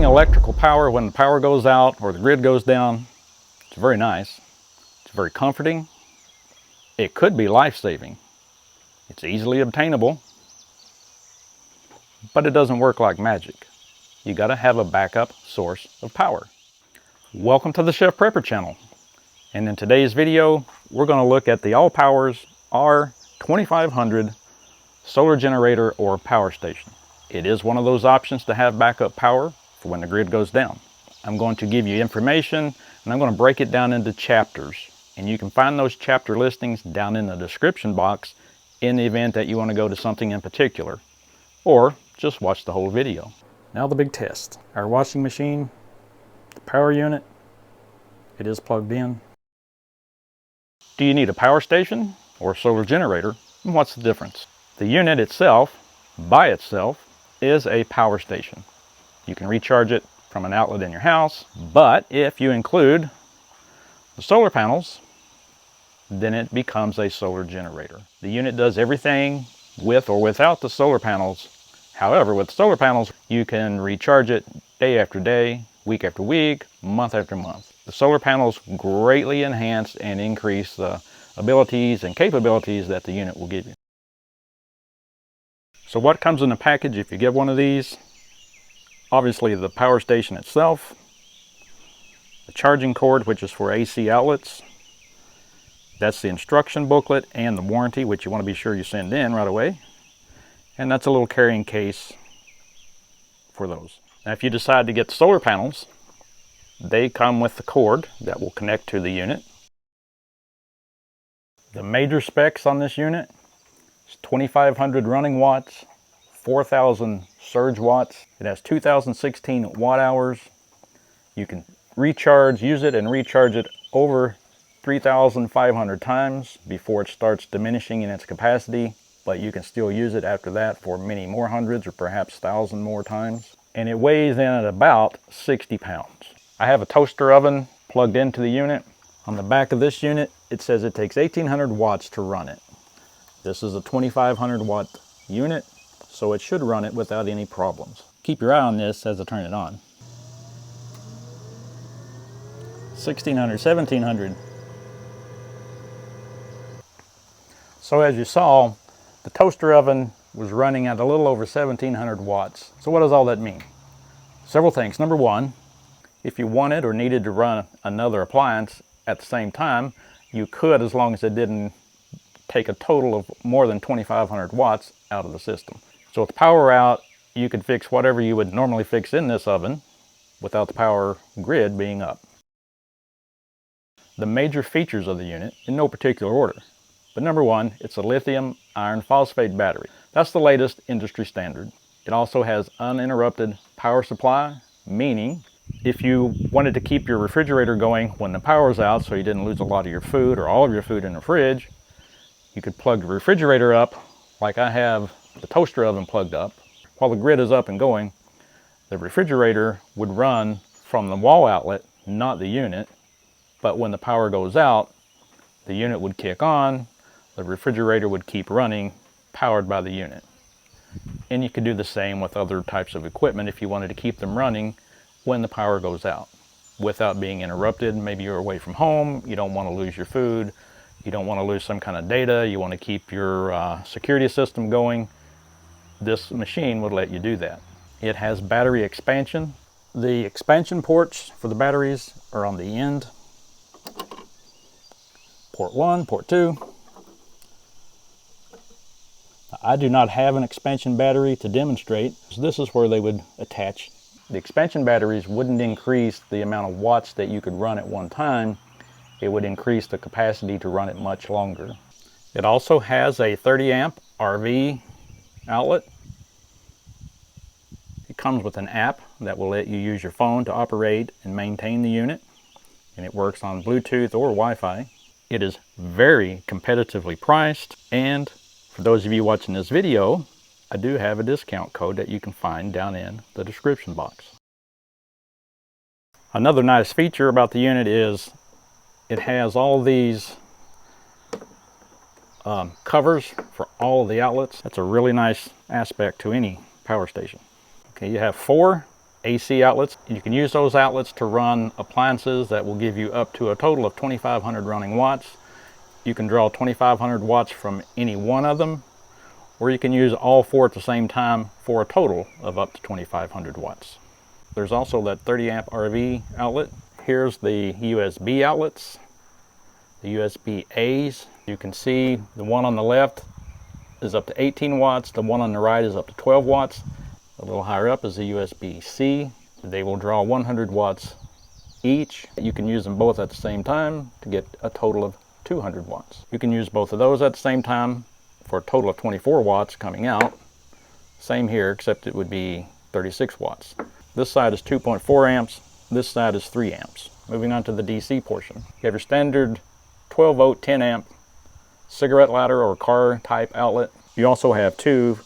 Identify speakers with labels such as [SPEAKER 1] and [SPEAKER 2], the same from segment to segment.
[SPEAKER 1] Having electrical power when the power goes out or the grid goes down, it's very nice. It's very comforting. It could be life-saving. It's easily obtainable, but it doesn't work like magic. You gotta have a backup source of power. Welcome to the Chef Prepper channel. And in today's video, we're gonna look at the AllPowers R2500 solar generator or power station. It is one of those options to have backup power for when the grid goes down. I'm going to give you information and I'm going to break it down into chapters. And you can find those chapter listings down in the description box in the event that you want to go to something in particular. Or just watch the whole video. Now the big test. Our washing machine, the power unit, it is plugged in. Do you need a power station or a solar generator? And what's the difference? The unit itself, by itself, is a power station. You can recharge it from an outlet in your house, but if you include the solar panels, then it becomes a solar generator. The unit does everything with or without the solar panels. However, with solar panels, you can recharge it day after day, week after week, month after month. The solar panels greatly enhance and increase the abilities and capabilities that the unit will give you. So what comes in the package if you get one of these? Obviously the power station itself, the charging cord, which is for AC outlets. That's the instruction booklet and the warranty, which you want to be sure you send in right away. And that's a little carrying case for those. Now if you decide to get the solar panels, they come with the cord that will connect to the unit. The major specs on this unit: 2,500 running watts, 4,000 surge watts. It has 2,016 watt hours. You can use it and recharge it over 3,500 times before it starts diminishing in its capacity, but you can still use it after that for many more hundreds or perhaps 1,000 more times. And it weighs in at about 60 pounds. I have a toaster oven plugged into the unit. On the back of this unit, it says it takes 1,800 watts to run it. This is a 2,500 watt unit, so it should run it without any problems. Keep your eye on this as I turn it on. 1,600, 1,700. So as you saw, the toaster oven was running at a little over 1,700 watts. So what does all that mean? Several things. Number one, if you wanted or needed to run another appliance at the same time, you could, as long as it didn't take a total of more than 2,500 watts out of the system. So with the power out, you could fix whatever you would normally fix in this oven without the power grid being up. The major features of the unit, in no particular order, but number one, it's a lithium iron phosphate battery. That's the latest industry standard. It also has uninterrupted power supply, meaning if you wanted to keep your refrigerator going when the power's out so you didn't lose a lot of your food or all of your food in the fridge, you could plug the refrigerator up like I have the toaster oven plugged up. While the grid is up and going, the refrigerator would run from the wall outlet, not the unit. But when the power goes out, the unit would kick on, the refrigerator would keep running, powered by the unit. And you could do the same with other types of equipment if you wanted to keep them running when the power goes out without being interrupted. Maybe you're away from home, you don't want to lose your food, you don't want to lose some kind of data, you want to keep your security system going. This machine would let you do that. It has battery expansion. The expansion ports for the batteries are on the end. Port 1, port 2. I do not have an expansion battery to demonstrate. This is where they would attach. The expansion batteries wouldn't increase the amount of watts that you could run at one time. It would increase the capacity to run it much longer. It also has a 30 amp RV outlet. It comes with an app that will let you use your phone to operate and maintain the unit, and it works on Bluetooth or Wi-Fi. It is very competitively priced, and for those of you watching this video, I do have a discount code that you can find down in the description box. Another nice feature about the unit is it has all these covers for all of the outlets. That's a really nice aspect to any power station. Okay, you have 4 AC outlets. You can use those outlets to run appliances that will give you up to a total of 2,500 running watts. You can draw 2,500 watts from any one of them, or you can use all four at the same time for a total of up to 2,500 watts. There's also that 30 amp RV outlet. Here's the USB outlets, the USB A's. You can see the one on the left is up to 18 watts, the one on the right is up to 12 watts. A little higher up is the USB-C. They will draw 100 watts each. You can use them both at the same time to get a total of 200 watts. You can use both of those at the same time for a total of 24 watts coming out. Same here, except it would be 36 watts. This side is 2.4 amps, this side is 3 amps. Moving on to the DC portion. You have your standard 12 volt 10 amp cigarette lighter or car type outlet. You also have two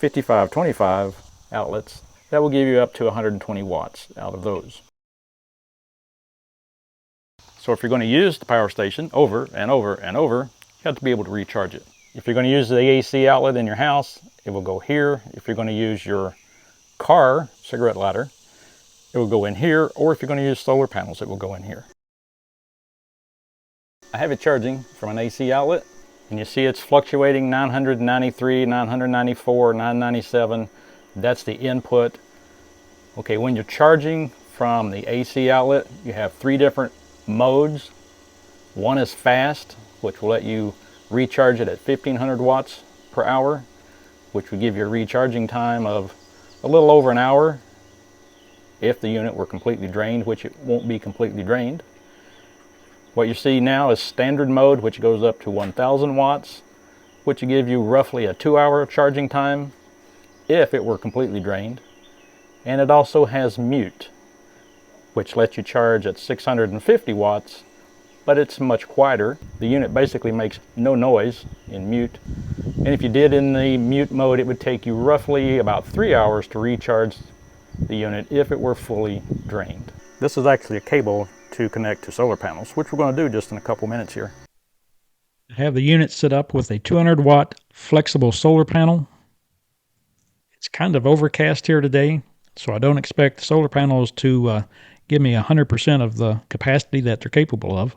[SPEAKER 1] 55-25 outlets that will give you up to 120 watts out of those. So if you're going to use the power station over and over and over, you have to be able to recharge it. If you're going to use the AC outlet in your house, it will go here. If you're going to use your car cigarette lighter, it will go in here, or if you're going to use solar panels, it will go in here. I have it charging from an AC outlet, and you see it's fluctuating 993, 994, 997. That's the input. Okay, when you're charging from the AC outlet, you have three different modes. One is fast, which will let you recharge it at 1500 watts per hour, which would give you a recharging time of a little over an hour if the unit were completely drained, which it won't be completely drained. What you see now is standard mode, which goes up to 1000 watts, which will give you roughly a 2-hour charging time if it were completely drained. And it also has mute, which lets you charge at 650 watts, but it's much quieter. The unit basically makes no noise in mute. And if you did in the mute mode, it would take you roughly about 3 hours to recharge the unit if it were fully drained. This is actually a cable to connect to solar panels, which we're going to do just in a couple minutes here.
[SPEAKER 2] I have the unit set up with a 200 watt flexible solar panel. It's kind of overcast here today, so I don't expect the solar panels to give me 100% of the capacity that they're capable of.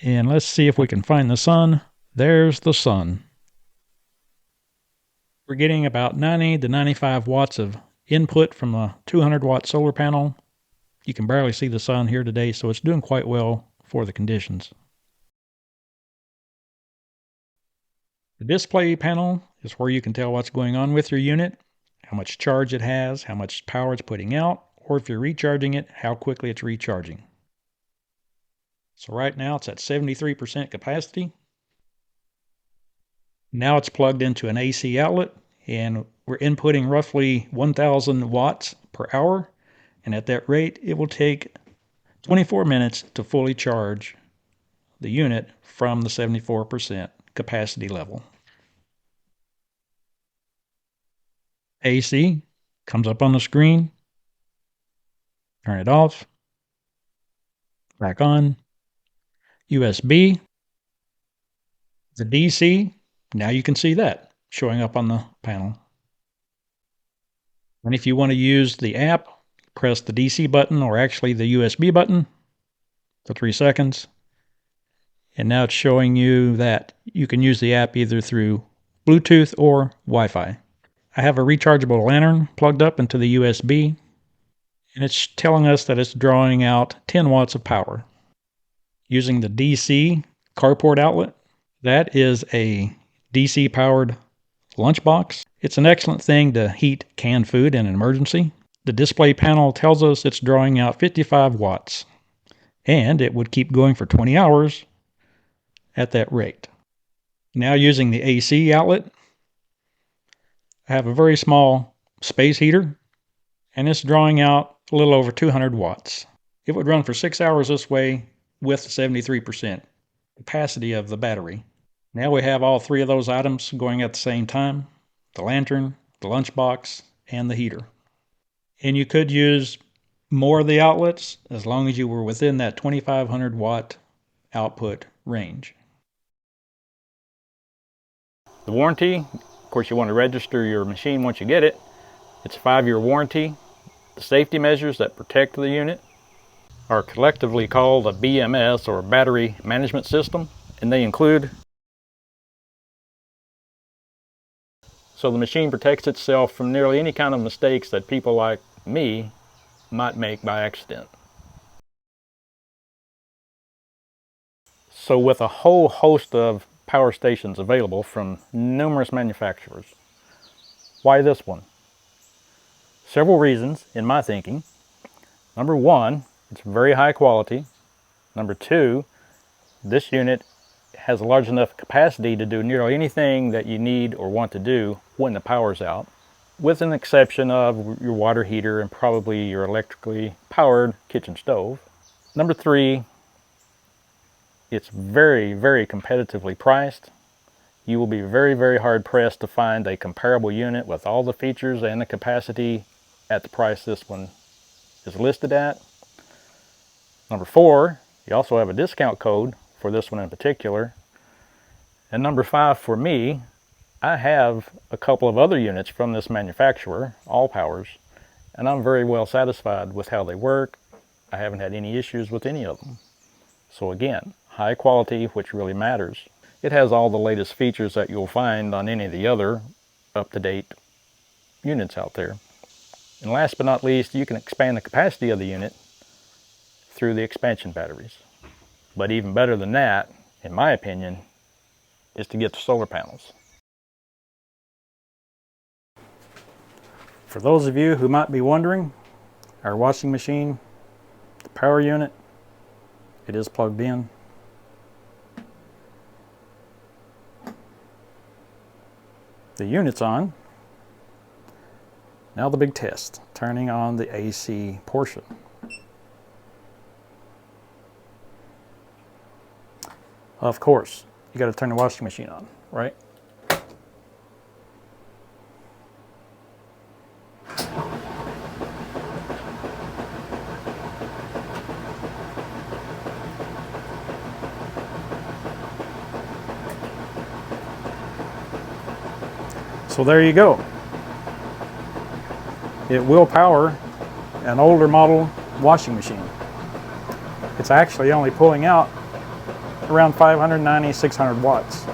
[SPEAKER 2] And let's see if we can find the sun. There's the sun. We're getting about 90 to 95 watts of input from a 200 watt solar panel. You can barely see the sun here today, so it's doing quite well for the conditions. The display panel is where you can tell what's going on with your unit, how much charge it has, how much power it's putting out, or if you're recharging it, how quickly it's recharging. So right now it's at 73% capacity. Now it's plugged into an AC outlet, and we're inputting roughly 1000 watts per hour. And at that rate, it will take 24 minutes to fully charge the unit from the 74% capacity level. AC comes up on the screen. Turn it off. Back on. USB. The DC. Now you can see that showing up on the panel. And if you want to use the app, press the DC button, or actually the USB button, for 3 seconds. And now it's showing you that you can use the app either through Bluetooth or Wi-Fi. I have a rechargeable lantern plugged up into the USB, and it's telling us that it's drawing out 10 watts of power. Using the DC carport outlet, that is a DC powered lunchbox. It's an excellent thing to heat canned food in an emergency. The display panel tells us it's drawing out 55 watts, and it would keep going for 20 hours at that rate. Now using the AC outlet, I have a very small space heater, and it's drawing out a little over 200 watts. It would run for 6 hours this way with the 73% capacity of the battery. Now we have all three of those items going at the same time: the lantern, the lunchbox, and the heater. And you could use more of the outlets as long as you were within that 2500 watt output range.
[SPEAKER 1] The warranty, of course, you want to register your machine once you get it. It's a 5-year warranty. The safety measures that protect the unit are collectively called a BMS, or Battery Management System, and they include: so the machine protects itself from nearly any kind of mistakes that people like me might make by accident. So with a whole host of power stations available from numerous manufacturers, why this one? Several reasons in my thinking. Number one, it's very high quality. Number two, this unit has a large enough capacity to do nearly anything that you need or want to do when the power's out, with an exception of your water heater and probably your electrically powered kitchen stove. Number three, it's very, very competitively priced. You will be very, very hard pressed to find a comparable unit with all the features and the capacity at the price this one is listed at. Number four, you also have a discount code for this one in particular. And number five, for me, I have a couple of other units from this manufacturer, AllPowers, and I'm very well satisfied with how they work. I haven't had any issues with any of them. So again, high quality, which really matters. It has all the latest features that you'll find on any of the other up-to-date units out there. And last but not least, you can expand the capacity of the unit through the expansion batteries. But even better than that, in my opinion, is to get the solar panels. For those of you who might be wondering, our washing machine, the power unit, it is plugged in. The unit's on. Now the big test, turning on the AC portion. Of course, you got to turn the washing machine on, right? So there you go. It will power an older model washing machine. It's actually only pulling out around 590, 600 watts.